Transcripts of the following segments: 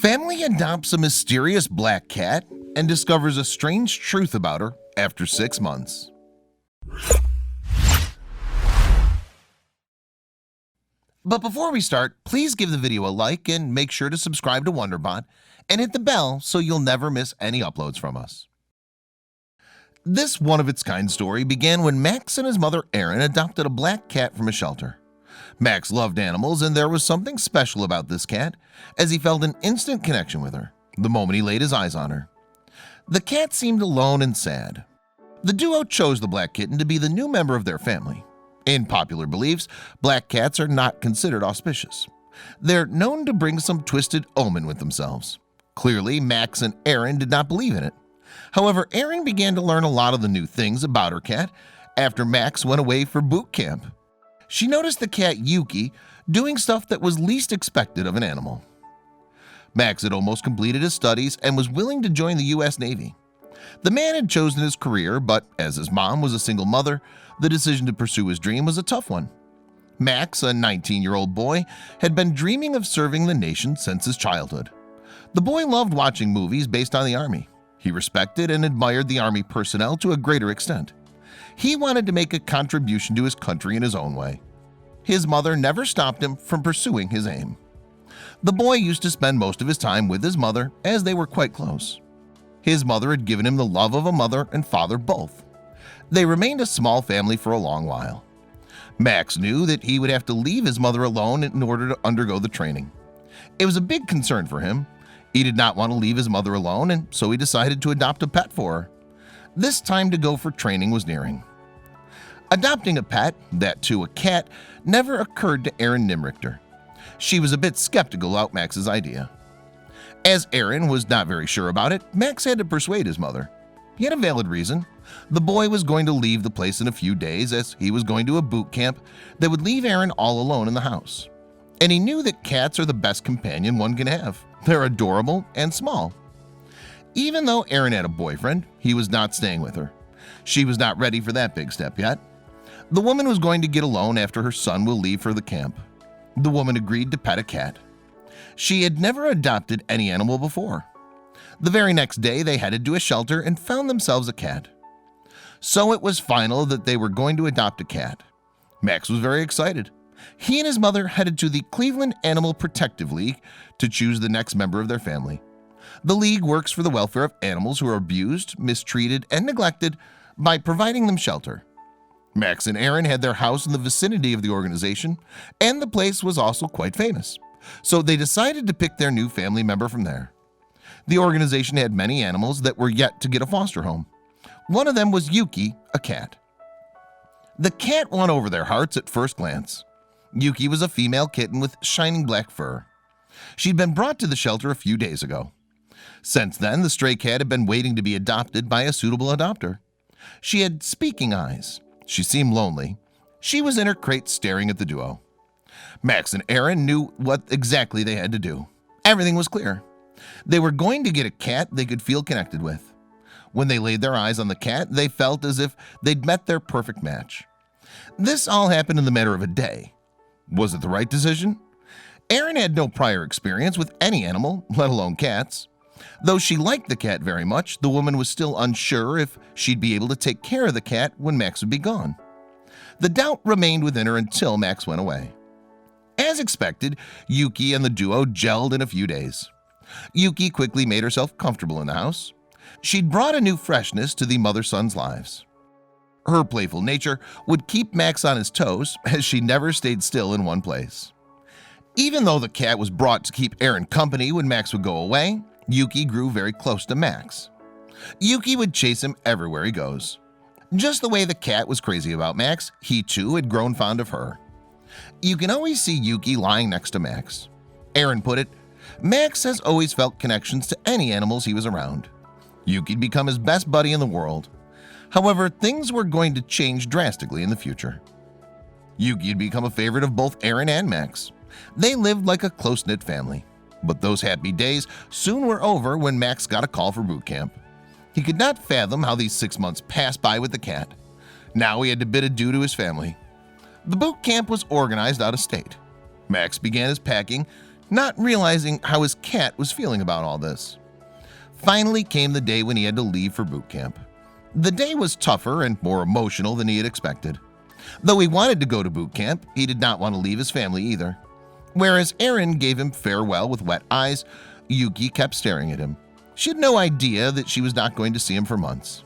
Family adopts a mysterious black cat and discovers a strange truth about her after 6 months. But before we start, please give the video a like and make sure to subscribe to Wonderbot and hit the bell so you'll never miss any uploads from us. This one-of-its-kind story began when Max and his mother Erin adopted a black cat from a shelter. Max loved animals, and there was something special about this cat, as he felt an instant connection with her the moment he laid his eyes on her. The cat seemed alone and sad. The duo chose the black kitten to be the new member of their family. In popular beliefs, black cats are not considered auspicious. They're known to bring some twisted omen with themselves. Clearly, Max and Erin did not believe in it. However, Erin began to learn a lot of the new things about her cat after Max went away for boot camp. She noticed the cat Yuki doing stuff that was least expected of an animal. Max had almost completed his studies and was willing to join the US Navy. The man had chosen his career, but as his mom was a single mother, the decision to pursue his dream was a tough one. Max, a 19-year-old boy, had been dreaming of serving the nation since his childhood. The boy loved watching movies based on the Army. He respected and admired the Army personnel to a greater extent. He wanted to make a contribution to his country in his own way. His mother never stopped him from pursuing his aim. The boy used to spend most of his time with his mother, as they were quite close. His mother had given him the love of a mother and father both. They remained a small family for a long while. Max knew that he would have to leave his mother alone in order to undergo the training. It was a big concern for him. He did not want to leave his mother alone, and so he decided to adopt a pet for her. This time to go for training was nearing. Adopting a pet, that too a cat, never occurred to Erin Nimrichter. She was a bit skeptical about Max's idea. As Erin was not very sure about it, Max had to persuade his mother. He had a valid reason. The boy was going to leave the place in a few days, as he was going to a boot camp that would leave Erin all alone in the house. And he knew that cats are the best companion one can have. They're adorable and small. Even though Erin had a boyfriend, he was not staying with her. She was not ready for that big step yet. The woman was going to get alone after her son will leave for the camp. The woman agreed to pet a cat. She had never adopted any animal before. The very next day, they headed to a shelter and found themselves a cat. So it was final that they were going to adopt a cat. Max was very excited. He and his mother headed to the Cleveland Animal Protective League to choose the next member of their family. The league works for the welfare of animals who are abused, mistreated, and neglected by providing them shelter. Max and Erin had their house in the vicinity of the organization, and the place was also quite famous. So they decided to pick their new family member from there. The organization had many animals that were yet to get a foster home. One of them was Yuki, a cat. The cat won over their hearts at first glance. Yuki was a female kitten with shining black fur. She'd been brought to the shelter a few days ago. Since then, the stray cat had been waiting to be adopted by a suitable adopter. She had speaking eyes. She seemed lonely. She was in her crate staring at the duo. Max and Erin knew what exactly they had to do. Everything was clear. They were going to get a cat they could feel connected with. When they laid their eyes on the cat, they felt as if they'd met their perfect match. This all happened in the matter of a day. Was it the right decision? Erin had no prior experience with any animal, let alone cats. Though she liked the cat very much, the woman was still unsure if she'd be able to take care of the cat when Max would be gone. The doubt remained within her until Max went away. As expected, Yuki and the duo gelled in a few days. Yuki quickly made herself comfortable in the house. She'd brought a new freshness to the mother-son's lives. Her playful nature would keep Max on his toes, as she never stayed still in one place. Even though the cat was brought to keep Erin company when Max would go away, Yuki grew very close to Max. Yuki would chase him everywhere he goes. Just the way the cat was crazy about Max, he too had grown fond of her. You can always see Yuki lying next to Max. Erin put it, Max has always felt connections to any animals he was around. Yuki'd become his best buddy in the world. However, things were going to change drastically in the future. Yuki had become a favorite of both Erin and Max. They lived like a close-knit family. But those happy days soon were over when Max got a call for boot camp. He could not fathom how these 6 months passed by with the cat. Now he had to bid adieu to his family. The boot camp was organized out of state. Max began his packing, not realizing how his cat was feeling about all this. Finally came the day when he had to leave for boot camp. The day was tougher and more emotional than he had expected. Though he wanted to go to boot camp, he did not want to leave his family either. Whereas Erin gave him farewell with wet eyes, Yuki kept staring at him. She had no idea that she was not going to see him for months.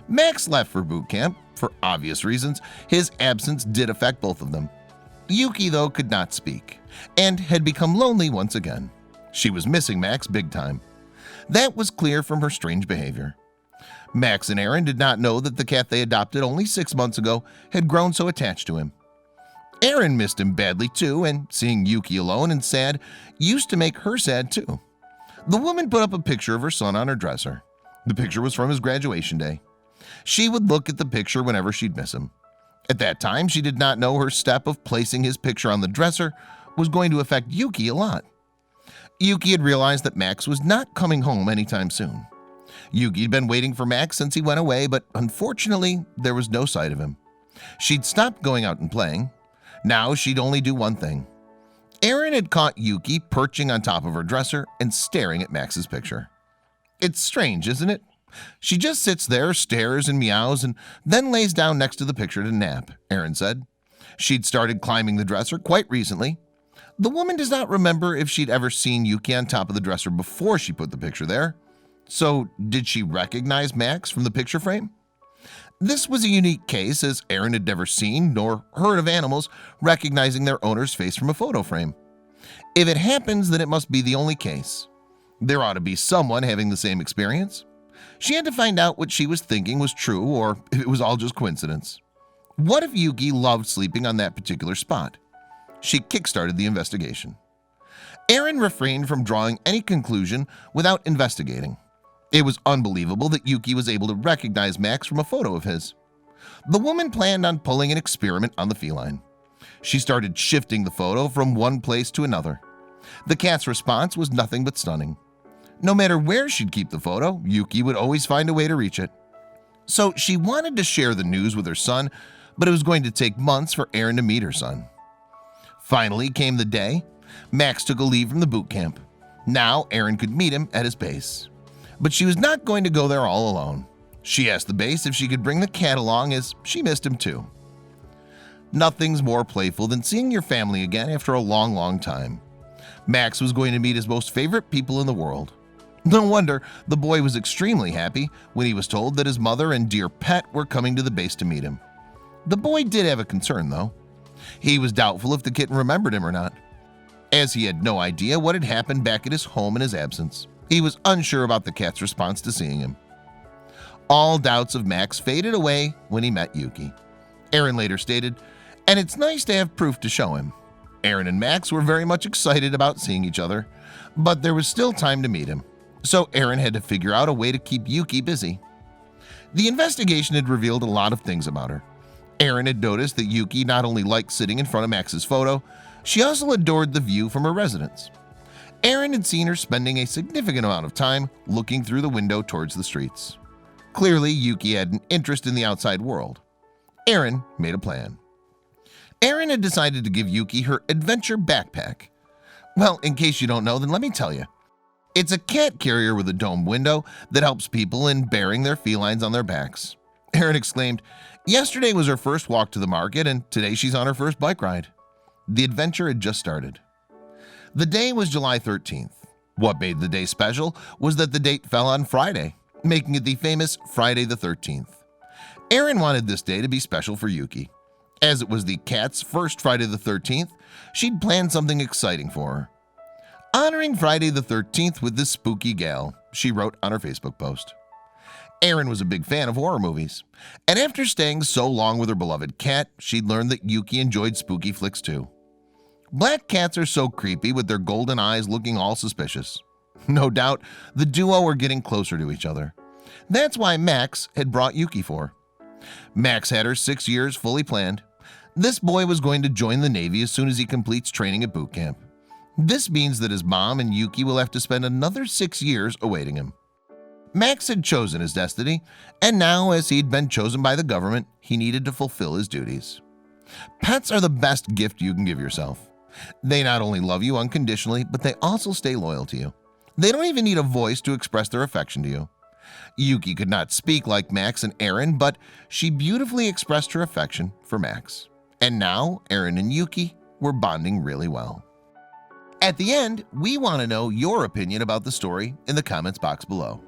Max left for boot camp. For obvious reasons, his absence did affect both of them. Yuki, though, could not speak and had become lonely once again. She was missing Max big time. That was clear from her strange behavior. Max and Erin did not know that the cat they adopted only 6 months ago had grown so attached to him. Erin missed him badly too, and seeing Yuki alone and sad used to make her sad too. The woman put up a picture of her son on her dresser. The picture was from his graduation day. She would look at the picture whenever she'd miss him. At that time, she did not know her step of placing his picture on the dresser was going to affect Yuki a lot. Yuki had realized that Max was not coming home anytime soon. Yuki had been waiting for Max since he went away, but unfortunately, there was no sight of him. She'd stopped going out and playing. Now she'd only do one thing. Erin had caught Yuki perching on top of her dresser and staring at Max's picture. It's strange, isn't it? She just sits there, stares and meows, and then lays down next to the picture to nap, Erin said. She'd started climbing the dresser quite recently. The woman does not remember if she'd ever seen Yuki on top of the dresser before she put the picture there. So did she recognize Max from the picture frame? This was a unique case, as Erin had never seen nor heard of animals recognizing their owner's face from a photo frame. If it happens, then it must be the only case. There ought to be someone having the same experience. She had to find out what she was thinking was true, or if it was all just coincidence. What if Yuki loved sleeping on that particular spot? She kickstarted the investigation. Erin refrained from drawing any conclusion without investigating. It was unbelievable that Yuki was able to recognize Max from a photo of his. The woman planned on pulling an experiment on the feline. She started shifting the photo from one place to another. The cat's response was nothing but stunning. No matter where she'd keep the photo, Yuki would always find a way to reach it. So she wanted to share the news with her son, but it was going to take months for Erin to meet her son. Finally came the day. Max took a leave from the boot camp. Now Erin could meet him at his base. But she was not going to go there all alone. She asked the base if she could bring the cat along, as she missed him too. Nothing's more playful than seeing your family again after a long time. Max was going to meet his most favorite people in the world. No wonder the boy was extremely happy when he was told that his mother and dear pet were coming to the base to meet him. The boy did have a concern, though. He was doubtful if the kitten remembered him or not, as he had no idea what had happened back at his home in his absence. He was unsure about the cat's response to seeing him. All doubts of Max faded away when he met Yuki. Erin later stated, "And it's nice to have proof to show him." Erin and Max were very much excited about seeing each other, but there was still time to meet him. So Erin had to figure out a way to keep Yuki busy. The investigation had revealed a lot of things about her. Erin had noticed that Yuki not only liked sitting in front of Max's photo, she also adored the view from her residence. Erin had seen her spending a significant amount of time looking through the window towards the streets. Clearly, Yuki had an interest in the outside world. Erin made a plan. Erin had decided to give Yuki her adventure backpack. Well, in case you don't know, then let me tell you. It's a cat carrier with a domed window that helps people in bearing their felines on their backs. Erin exclaimed, "Yesterday was her first walk to the market, and today she's on her first bike ride." The adventure had just started. The day was July 13th. What made the day special was that the date fell on Friday, making it the famous Friday the 13th. Erin wanted this day to be special for Yuki. As it was the cat's first Friday the 13th, she'd planned something exciting for her. "Honoring Friday the 13th with this spooky gal," she wrote on her Facebook post. Erin was a big fan of horror movies, and after staying so long with her beloved cat, she'd learned that Yuki enjoyed spooky flicks too. Black cats are so creepy with their golden eyes looking all suspicious. No doubt the duo were getting closer to each other. That's why Max had brought Yuki for. Max had her 6 years fully planned. This boy was going to join the Navy as soon as he completes training at boot camp. This means that his mom and Yuki will have to spend another 6 years awaiting him. Max had chosen his destiny, and now, as he'd been chosen by the government, he needed to fulfill his duties. Pets are the best gift you can give yourself. They not only love you unconditionally, but they also stay loyal to you. They don't even need a voice to express their affection to you. Yuki could not speak like Max and Erin, but she beautifully expressed her affection for Max. And now Erin and Yuki were bonding really well. At the end, we want to know your opinion about the story in the comments box below.